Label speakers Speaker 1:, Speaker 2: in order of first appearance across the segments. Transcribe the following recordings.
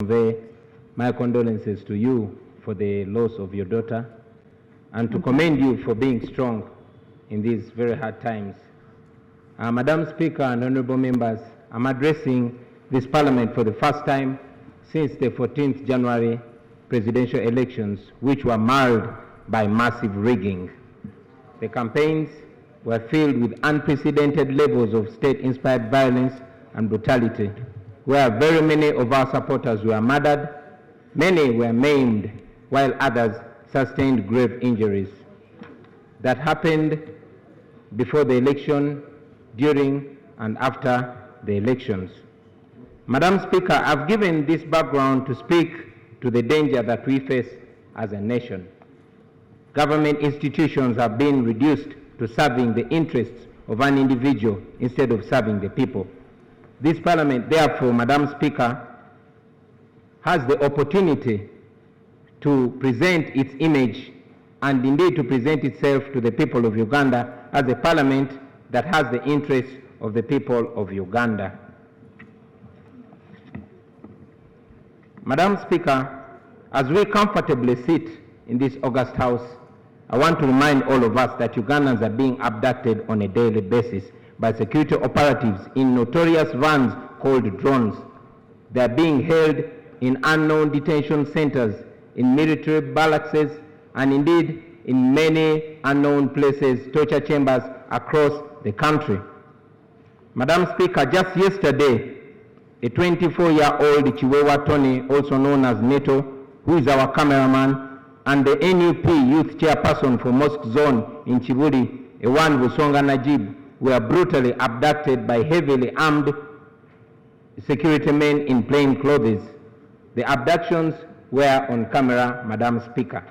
Speaker 1: convey my condolences to you for the loss of your daughter and to commend you for being strong in these very hard times. Madam Speaker and honorable members, I'm addressing this Parliament for the first time since the 14th January presidential elections, which were marred by massive rigging. The campaigns were filled with unprecedented levels of state-inspired violence and brutality, where very many of our supporters were murdered, many were maimed, while others sustained grave injuries. That happened before the election, during and after the elections. Madam Speaker, I've given this background to speak to the danger that we face as a nation. Government institutions have been reduced to serving the interests of an individual instead of serving the people. This Parliament, therefore, Madam Speaker, has the opportunity to present its image and indeed to present itself to the people of Uganda as a Parliament that has the interests of the people of Uganda. Madam Speaker, as we comfortably sit in this august house, I want to remind all of us that Ugandans are being abducted on a daily basis by security operatives in notorious vans called drones. They are being held in unknown detention centers, in military barracks, and indeed in many unknown places, torture chambers across the country. Madam Speaker, just yesterday, a 24-year-old Chiwewa Tony, also known as Neto, who is our cameraman, and the NUP youth chairperson for Mosque Zone in Chibuli, Ewan Busonga Najib, were brutally abducted by heavily armed security men in plain clothes. The abductions were on camera, Madam Speaker.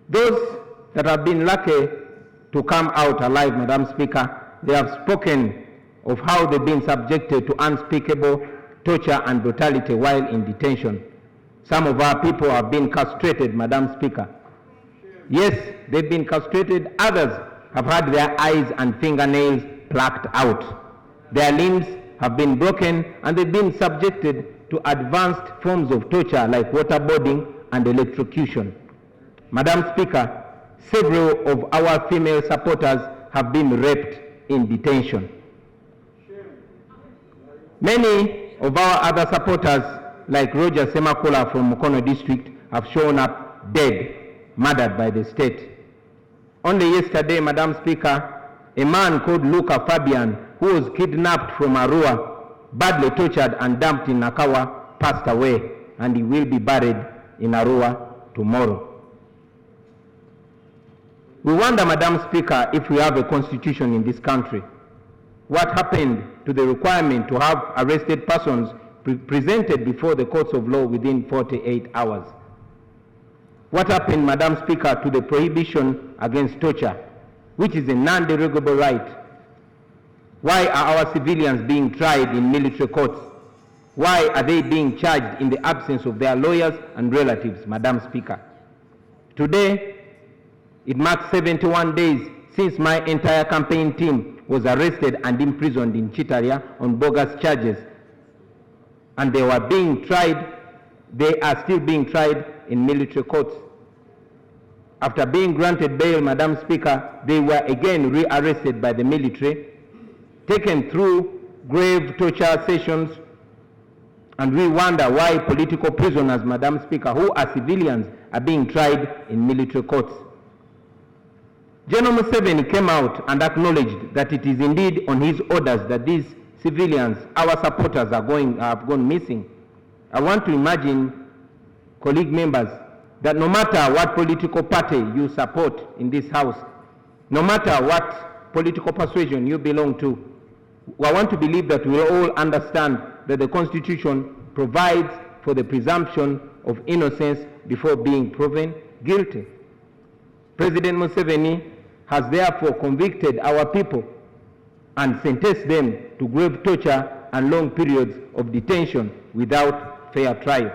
Speaker 1: Those that have been lucky to come out alive, Madam Speaker, they have spoken of how they've been subjected to unspeakable torture and brutality while in detention. Some of our people have been castrated, Madam Speaker. Yes, they've been castrated. Others have had their eyes and fingernails plucked out. Their limbs have been broken and they've been subjected to advanced forms of torture like waterboarding and electrocution. Madam Speaker, several of our female supporters have been raped in detention. Many of our other supporters, like Roger Semakula from Mukono district, have shown up dead, murdered by the state. Only yesterday, Madam Speaker, a man called Luca Fabian, who was kidnapped from Arua, badly tortured and dumped in Nakawa, passed away, and he will be buried in Arua tomorrow. We wonder, Madam Speaker, if we have a constitution in this country. What happened to the requirement to have arrested persons presented before the courts of law within 48 hours? What happened, Madam Speaker, to the prohibition against torture, which is a non-derogable right? Why are our civilians being tried in military courts? Why are they being charged in the absence of their lawyers and relatives, Madam Speaker? Today, it marks 71 days since my entire campaign team was arrested and imprisoned in Chitaria on bogus charges. And they were being tried, they are still being tried in military courts. After being granted bail, Madam Speaker, they were again rearrested by the military, taken through grave torture sessions, and we wonder why political prisoners, Madam Speaker, who are civilians, are being tried in military courts. General Museveni came out and acknowledged that it is indeed on his orders that these civilians, our supporters, have gone missing. I want to imagine, colleague members, that no matter what political party you support in this house, no matter what political persuasion you belong to, I want to believe that we all understand that the Constitution provides for the presumption of innocence before being proven guilty. President Museveni has therefore convicted our people and sentenced them to grave torture and long periods of detention without fair trial.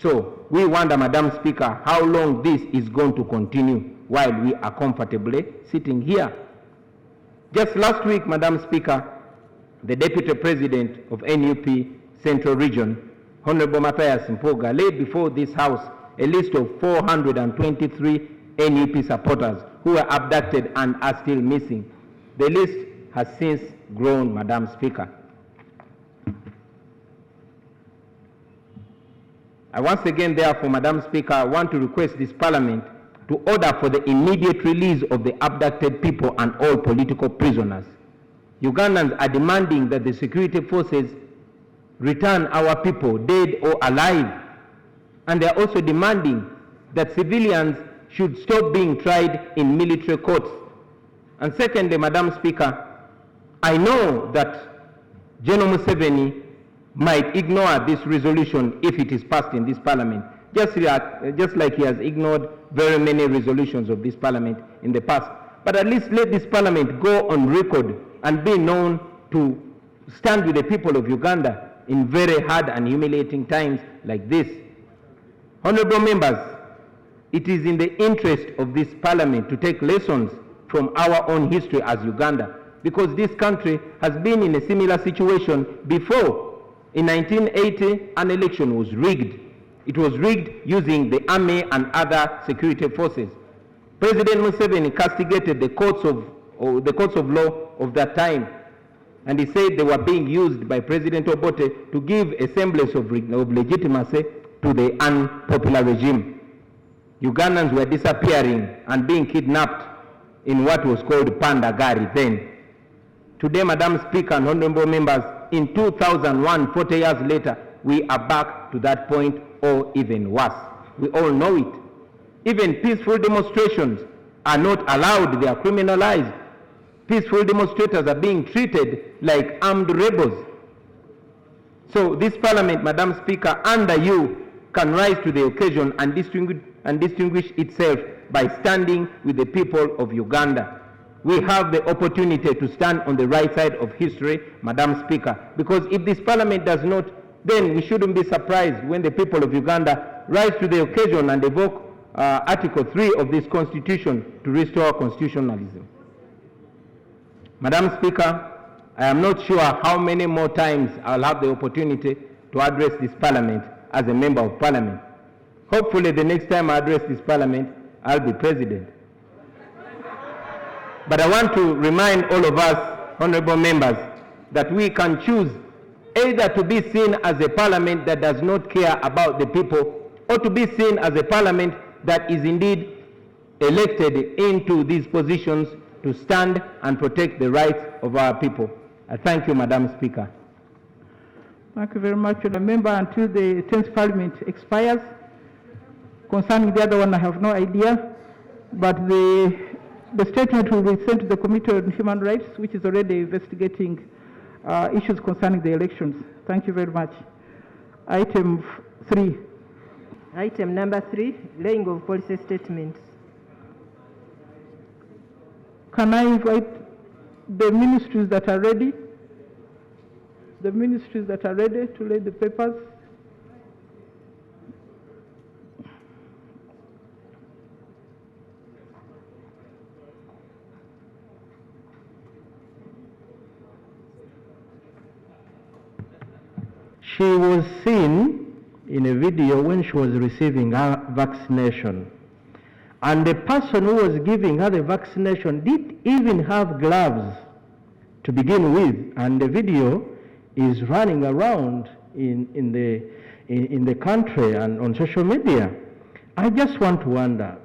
Speaker 1: So we wonder, Madam Speaker, how long this is going to continue while we are comfortably sitting here. Just last week, Madam Speaker, the Deputy President of NUP Central Region, Honorable Matthias Mpoga, laid before this House a list of 423 NUP supporters who were abducted and are still missing. The list has since grown, Madam Speaker. I once again, therefore, Madam Speaker, want to request this Parliament to order for the immediate release of the abducted people and all political prisoners. Ugandans are demanding that the security forces return our people, dead or alive. And they are also demanding that civilians should stop being tried in military courts. And secondly, Madam Speaker, I know that General Museveni might ignore this resolution if it is passed in this Parliament, just like he has ignored very many resolutions of this Parliament in the past. But at least let this Parliament go on record and be known to stand with the people of Uganda in very hard and humiliating times like this. Honorable members, it is in the interest of this Parliament to take lessons from our own history as Uganda, because this country has been in a similar situation before. In 1980, an election was rigged. It was rigged using the army and other security forces. President Museveni castigated the courts of law of that time, and he said they were being used by President Obote to give a semblance of legitimacy to the unpopular regime. Ugandans were disappearing and being kidnapped in what was called Pandagari then. Today, Madam Speaker and honorable members, in 2001, 40 years later, we are back to that point or even worse. We all know it. Even peaceful demonstrations are not allowed, they are criminalized. Peaceful demonstrators are being treated like armed rebels. So this Parliament, Madam Speaker, under you can rise to the occasion and distinguish itself by standing with the people of Uganda. We have the opportunity to stand on the right side of history, Madam Speaker, because if this Parliament does not, then we shouldn't be surprised when the people of Uganda rise to the occasion and evoke Article 3 of this Constitution to restore constitutionalism. Madam Speaker, I am not sure how many more times I'll have the opportunity to address this Parliament as a Member of Parliament. Hopefully the next time I address this Parliament, I'll be President. But I want to remind all of us, honorable members, that we can choose either to be seen as a Parliament that does not care about the people, or to be seen as a Parliament that is indeed elected into these positions to stand and protect the rights of our people. I thank you, Madam Speaker.
Speaker 2: Thank you very much, Honourable Member. Until the 10th Parliament expires, concerning the other one, I have no idea, but the statement will be sent to the Committee on Human Rights, which is already investigating issues concerning the elections. Thank you very much. Item 3.
Speaker 3: Item number 3, laying of policy statements.
Speaker 2: Can I invite the ministries that are ready? The ministries that are ready to lay the papers.
Speaker 4: She was seen in a video when she was receiving her vaccination. And the person who was giving her the vaccination didn't even have gloves to begin with. And the video is running around in the country and on social media. I just want to wonder,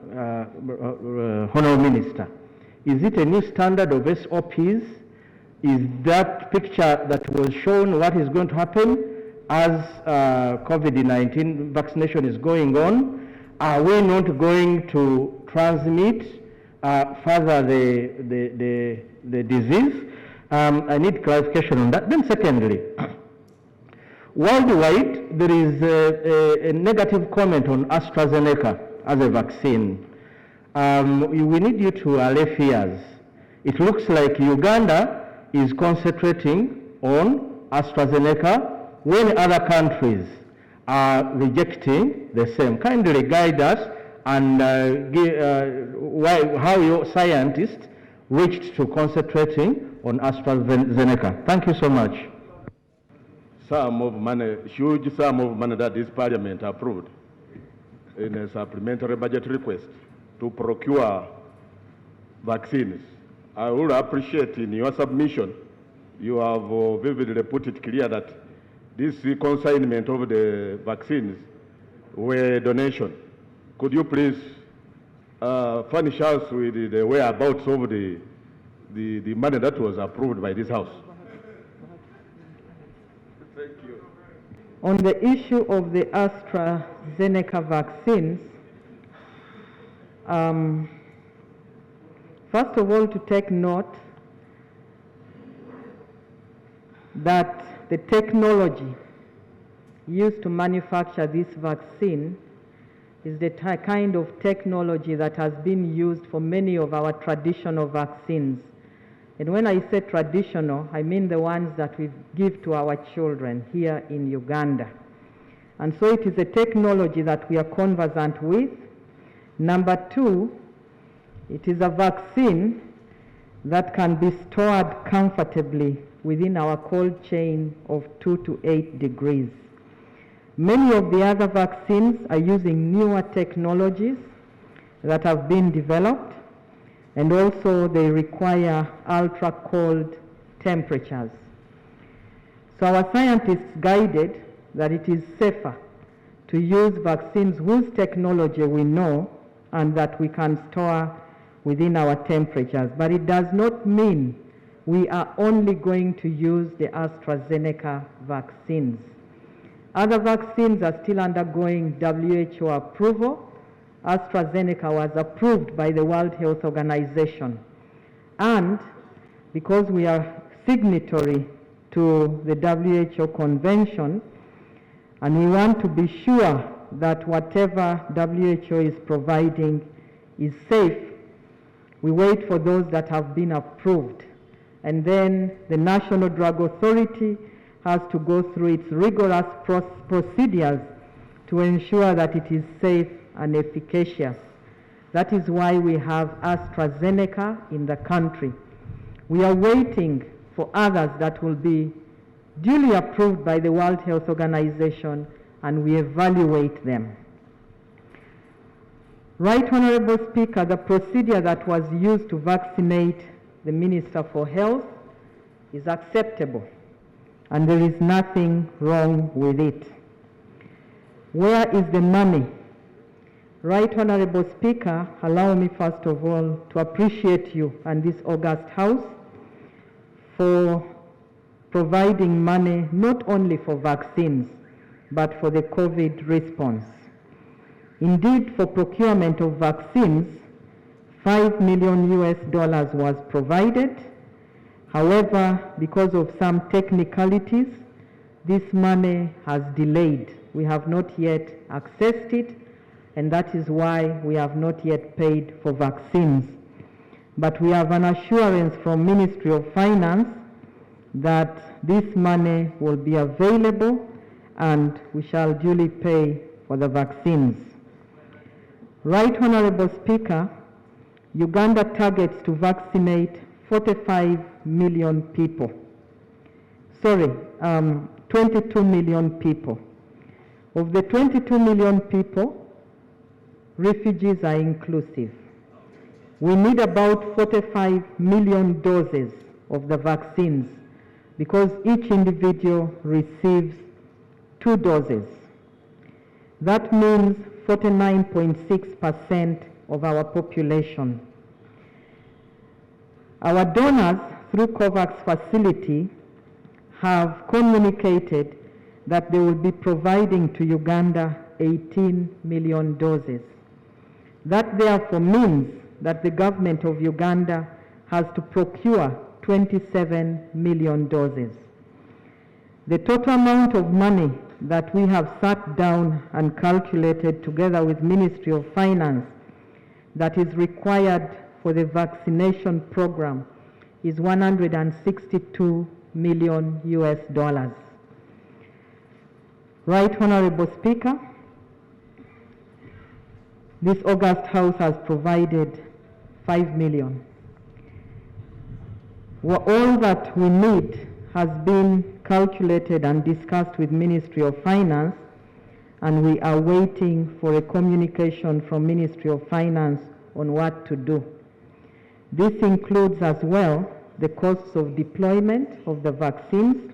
Speaker 4: Honourable Minister, is it a new standard of SOPs? Is that picture that was shown what is going to happen as COVID-19 vaccination is going on? Are we not going to transmit further the disease? I need clarification on that. Then secondly, worldwide there is a negative comment on AstraZeneca as a vaccine. We need you to allay fears. It looks like Uganda is concentrating on AstraZeneca when other countries are rejecting the same. Kindly guide us and how your scientists reached to concentrating on AstraZeneca. Thank you so much.
Speaker 5: sum of money, huge sum of money that this Parliament approved in a supplementary budget request to procure vaccines. I would appreciate in your submission, you have vividly put it clear that this consignment of the vaccines were donation. Could you please furnish us with the whereabouts of the money that was approved by this House? Thank you.
Speaker 3: On the issue of the AstraZeneca vaccines, first of all, to take note that the technology used to manufacture this vaccine is the kind of technology that has been used for many of our traditional vaccines. And when I say traditional, I mean the ones that we give to our children here in Uganda. And so it is a technology that we are conversant with. Number two, it is a vaccine that can be stored comfortably within our cold chain of 2 to 8 degrees. Many of the other vaccines are using newer technologies that have been developed, and also they require ultra cold temperatures. So our scientists guided that it is safer to use vaccines whose technology we know and that we can store within our temperatures. But it does not mean we are only going to use the AstraZeneca vaccines. Other vaccines are still undergoing WHO approval. AstraZeneca was approved by the World Health Organization. And because we are signatory to the WHO convention, and we want to be sure that whatever WHO is providing is safe, we wait for those that have been approved. And then the National Drug Authority has to go through its rigorous procedures to ensure that it is safe and efficacious. That is why we have AstraZeneca in the country. We are waiting for others that will be duly approved by the World Health Organization, and we evaluate them. Right Honorable Speaker, the procedure that was used to vaccinate the Minister for Health is acceptable, and there is nothing wrong with it. Where is the money? Right Honorable Speaker, allow me first of all to appreciate you and this august House for providing money not only for vaccines, but for the COVID response. Indeed, for procurement of vaccines, $5 million was provided. However, because of some technicalities, this money has delayed. We have not yet accessed it, and that is why we have not yet paid for vaccines. But we have an assurance from Ministry of Finance that this money will be available and we shall duly pay for the vaccines. Right Honorable Speaker, Uganda targets to vaccinate 45 million people. 22 million people. Of the 22 million people, refugees are inclusive. We need about 45 million doses of the vaccines because each individual receives 2 doses. That means 49.6% of our population. Our donors through COVAX facility have communicated that they will be providing to Uganda 18 million doses. That therefore means that the government of Uganda has to procure 27 million doses. The total amount of money that we have sat down and calculated together with Ministry of Finance that is required for the vaccination program is $162 million. Right Honorable Speaker, this august House has provided 5 million. All that we need has been calculated and discussed with Ministry of Finance, and we are waiting for a communication from Ministry of Finance on what to do. This includes as well the costs of deployment of the vaccines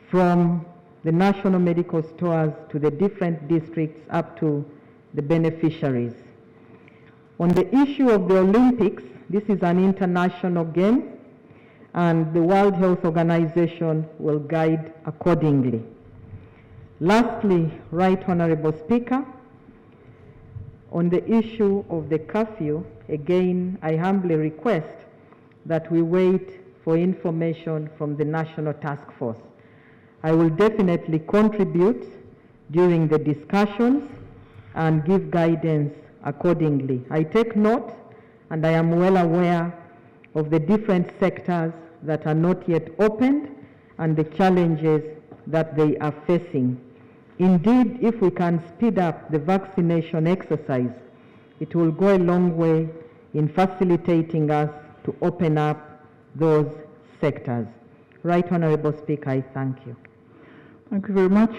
Speaker 3: from the national medical stores to the different districts up to the beneficiaries. On the issue of the Olympics, this is an international game, and the World Health Organization will guide accordingly. Lastly, Right Honorable Speaker, on the issue of the curfew, again, I humbly request that we wait for information from the National Task Force. I will definitely contribute during the discussions and give guidance accordingly. I take note, and I am well aware of the different sectors that are not yet opened and the challenges that they are facing. Indeed, if we can speed up the vaccination exercise, it will go a long way in facilitating us to open up those sectors. Right Honorable Speaker, I thank you.
Speaker 2: Thank you very much.